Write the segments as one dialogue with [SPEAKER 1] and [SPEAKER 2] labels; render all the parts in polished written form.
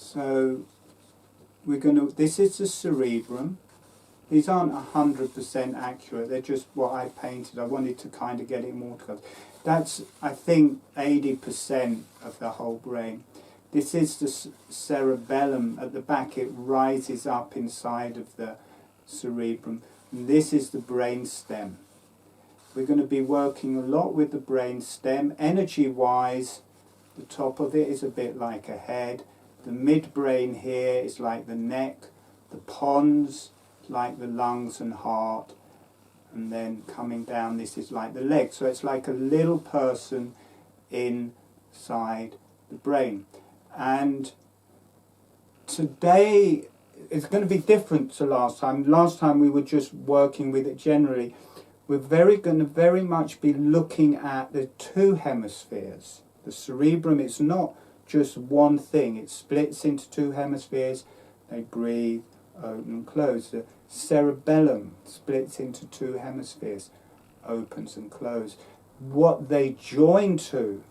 [SPEAKER 1] So this is the cerebrum. These aren't 100% accurate, they're just what I painted. I wanted to kind of get it more together. That's, I think, 80% of the whole brain. This is the cerebellum at the back. It rises up inside of the cerebrum. And this is the brain stem. We're going to be working a lot with the brain stem. Energy-wise, the top of it is a bit like a head. The midbrain here is like the neck. The pons, like the lungs and heart. And then coming down, this is like the legs. So it's like a little person inside the brain. And today it's going to be different to last time. Last time we were just working with it generally. We're going to very much be looking at the two hemispheres. The cerebrum, it's not just one thing. It splits into two hemispheres. They breathe, open and close. The cerebellum splits into two hemispheres, opens and closes. What they join to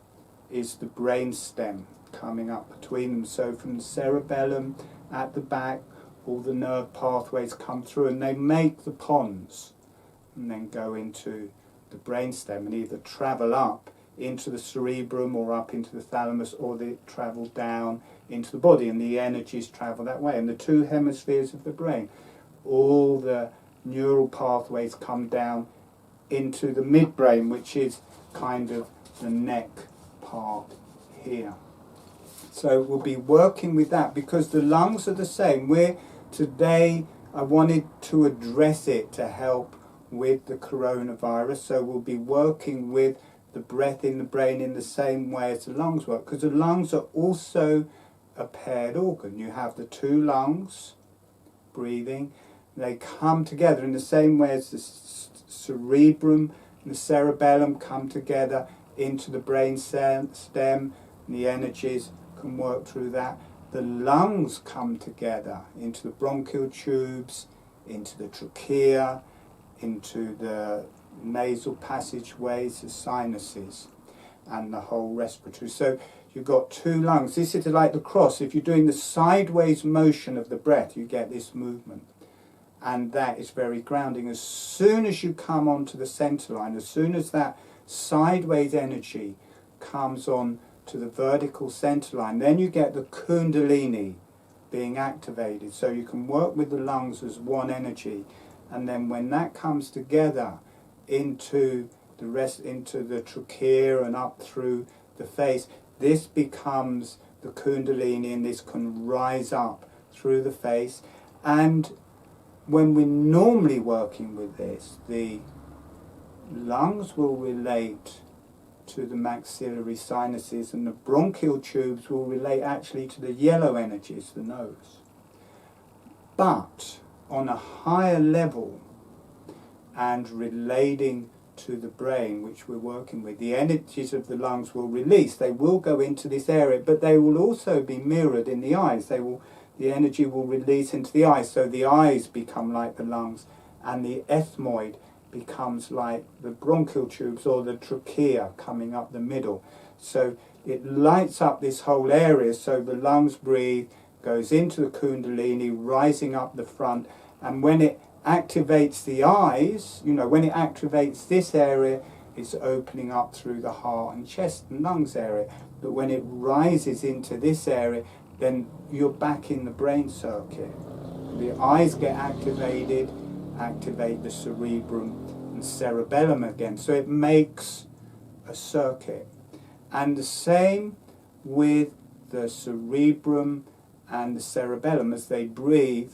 [SPEAKER 1] is the brain stem coming up between them. So from the cerebellum at the back, all the nerve pathways come through and they make the pons and then go into the brain stem and either travel up into the cerebrum or up into the thalamus, or they travel down into the body, and the energies travel that way. And the two hemispheres of the brain, all the neural pathways come down into the midbrain, which is kind of the neck part here. So we'll be working with that because the lungs are the same. Today I wanted to address it to help with the coronavirus, so we'll be working with the breath in the brain in the same way as the lungs work, because the lungs are also a paired organ. You have the two lungs breathing, they come together in the same way as the cerebrum and the cerebellum come together into the brain stem, and the energies can work through that. The lungs come together into the bronchial tubes, into the trachea, into the nasal passageways, the sinuses, and the whole respiratory. So you've got two lungs. This is like the cross. If you're doing the sideways motion of the breath, you get this movement. And that is very grounding. As soon as you come onto the center line, as soon as that sideways energy comes on to the vertical center line, then you get the Kundalini being activated. So you can work with the lungs as one energy. And then when that comes together into the trachea and up through the face, this becomes the Kundalini, and this can rise up through the face. And when we're normally working with this, the lungs will relate to the maxillary sinuses, and the bronchial tubes will relate actually to the yellow energies, the nose. But on a higher level and relating to the brain, which we're working with, the energies of the lungs will release. They will go into this area, but they will also be mirrored in the eyes. The energy will release into the eyes, so the eyes become like the lungs, and the ethmoid becomes like the bronchial tubes or the trachea coming up the middle. So it lights up this whole area, so the lungs breathe, goes into the Kundalini, rising up the front, and when it activates the eyes, when it activates this area, it's opening up through the heart and chest and lungs area. But when it rises into this area, then you're back in the brain circuit. The eyes get activated, activate the cerebrum and cerebellum again. So it makes a circuit. And the same with the cerebrum and the cerebellum as they breathe.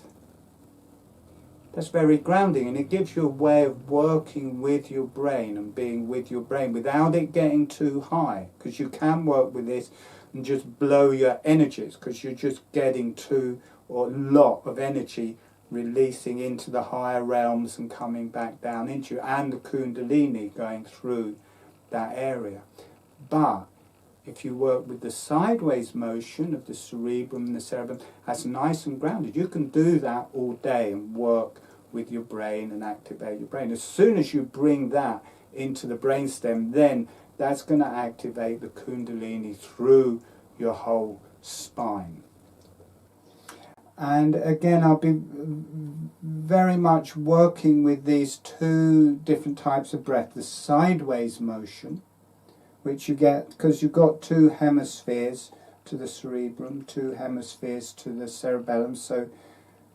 [SPEAKER 1] That's very grounding, and it gives you a way of working with your brain and being with your brain without it getting too high, because you can work with this and just blow your energies, because you're just getting too or a lot of energy releasing into the higher realms and coming back down into you, and the Kundalini going through that area. But if you work with the sideways motion of the cerebrum and the cerebellum, that's nice and grounded. You can do that all day and work with your brain and activate your brain. As soon as you bring that into the brainstem, then that's going to activate the Kundalini through your whole spine. And again, I'll be very much working with these two different types of breath. The sideways motion, which you get because you've got two hemispheres to the cerebrum, two hemispheres to the cerebellum, so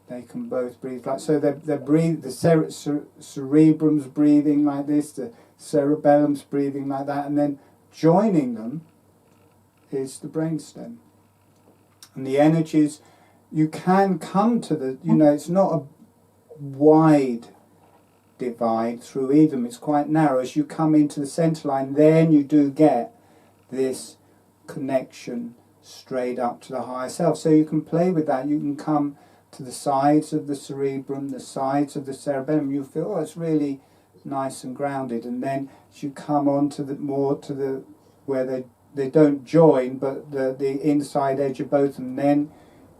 [SPEAKER 1] they can both breathe like so. They're breathe. The cerebrum's breathing like this, the cerebellum's breathing like that, and then joining them is the brainstem. And the energies, you can come to the, it's not a wide divide through either, it's quite narrow. As you come into the centre line, then you do get this connection straight up to the higher self. So you can play with that. You can come to the sides of the cerebrum, the sides of the cerebellum. You feel, oh, it's really nice and grounded. And then as you come on to the more to the where they don't join, but the inside edge of both, and then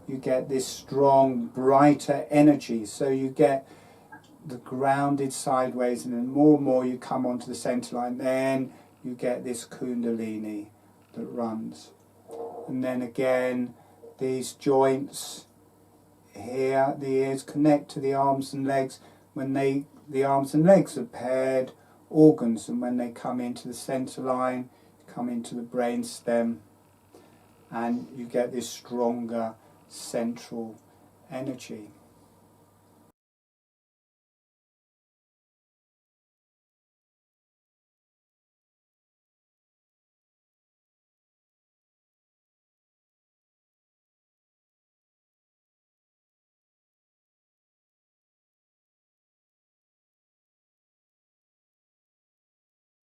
[SPEAKER 1] you get this strong, brighter energy. So you get the grounded sideways, and then more and more you come onto the centre line. Then you get this Kundalini that runs. And then again, these joints here, the ears connect to the arms and legs. When the arms and legs are paired organs, and when they come into the centre line, come into the brain stem, and you get this stronger central energy.